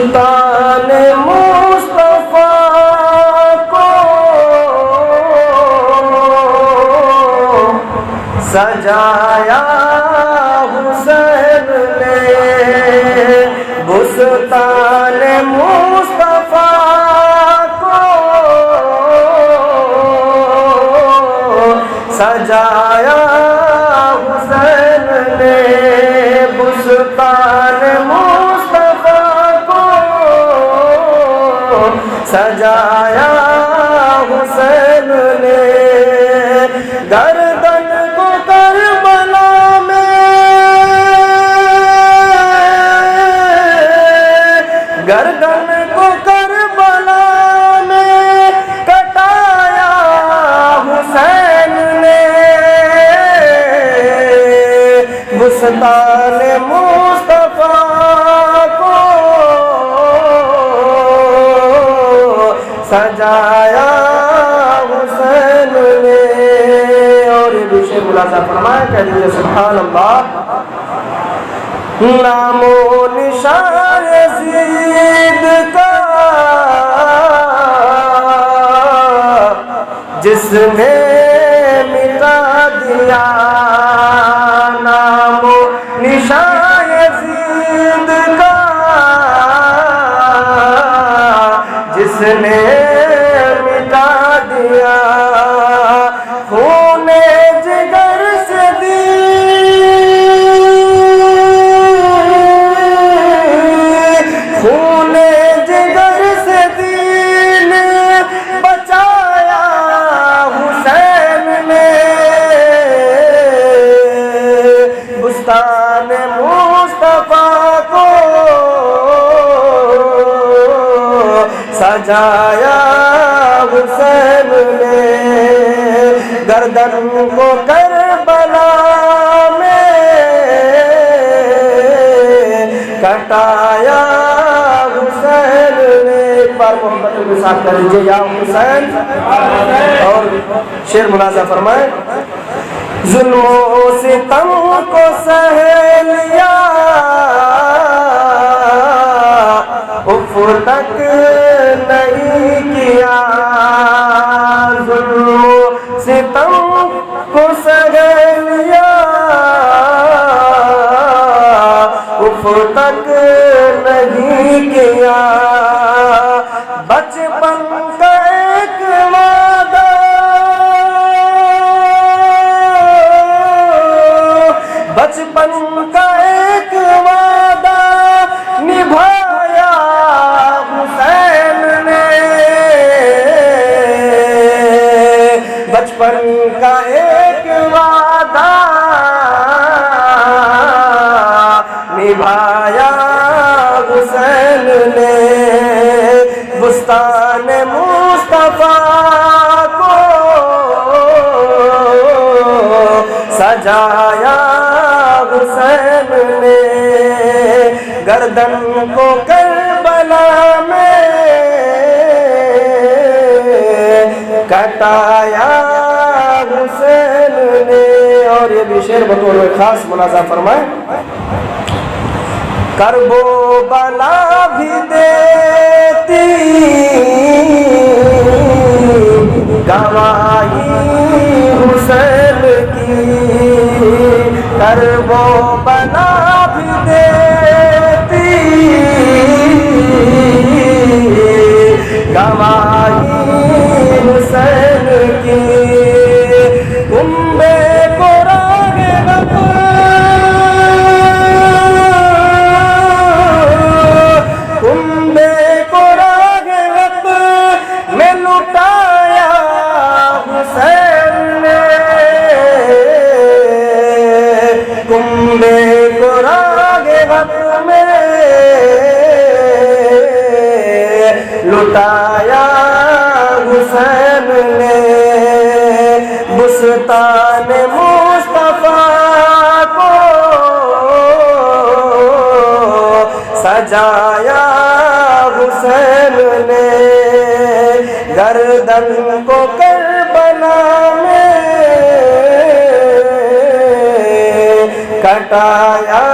سلطان مصطفیٰ کو سجایا حسین نے، بستان مصطفیٰ کو سجایا حسین نے، بستان مصطفیٰ کو سجایا حسین نے، گردن کو کربلا میں، گردن کو کربلا میں کٹایا حسین نے، بستان مصطفیٰ کو سجایا حسین نے۔ اور یہ دوسرے ملاحظہ فرمائے، کہہ دیجئے سبحان اللہ۔ نام و نشان یزید کا جس نے مٹا دیا، نام و نشان یزید کا جس نے مٹا دیا، خون جگر سے خون جگر سے دین بچایا حسین نے، بستان مصطفیٰ کو سجایا حسین نے، گردن کو کربلا میں کٹایا حسین نے۔ ایک بار محبت کے ساتھ کہہ لیجیے یا حسین، اور شعر ملاحظہ فرمائیں۔ ظلم و ستم کو سہ لیا، اف تک نہیں کیا، ظلم و ستم کو سہ لیا، اف تک نہیں کیا، بچپن کا ایک وعدہ، بچپن کا ایک وعدہ نبھایا حسین نے، بچپن کا ایک وعدہ نبھایا حسین نے، بستان مصطفیٰ کو سجایا حسین نے، گردن کو کربلا میں کٹایا حسین نے۔ اور یہ بھی شعر بطور خاص ملاحظہ فرمائیں۔ کرب و بلا بھی دیتی گواہی حسین کی، کرب و بلا بھی دیتی گواہی حسین کی، کنبے کو راگ کنبے کو راگ میں لٹایا حسین نے، کنبے کو راگ میں لٹایا حسین نے، بستان مصطفیٰ کو سجایا حسین نے، گردن کو کربلا میں کٹایا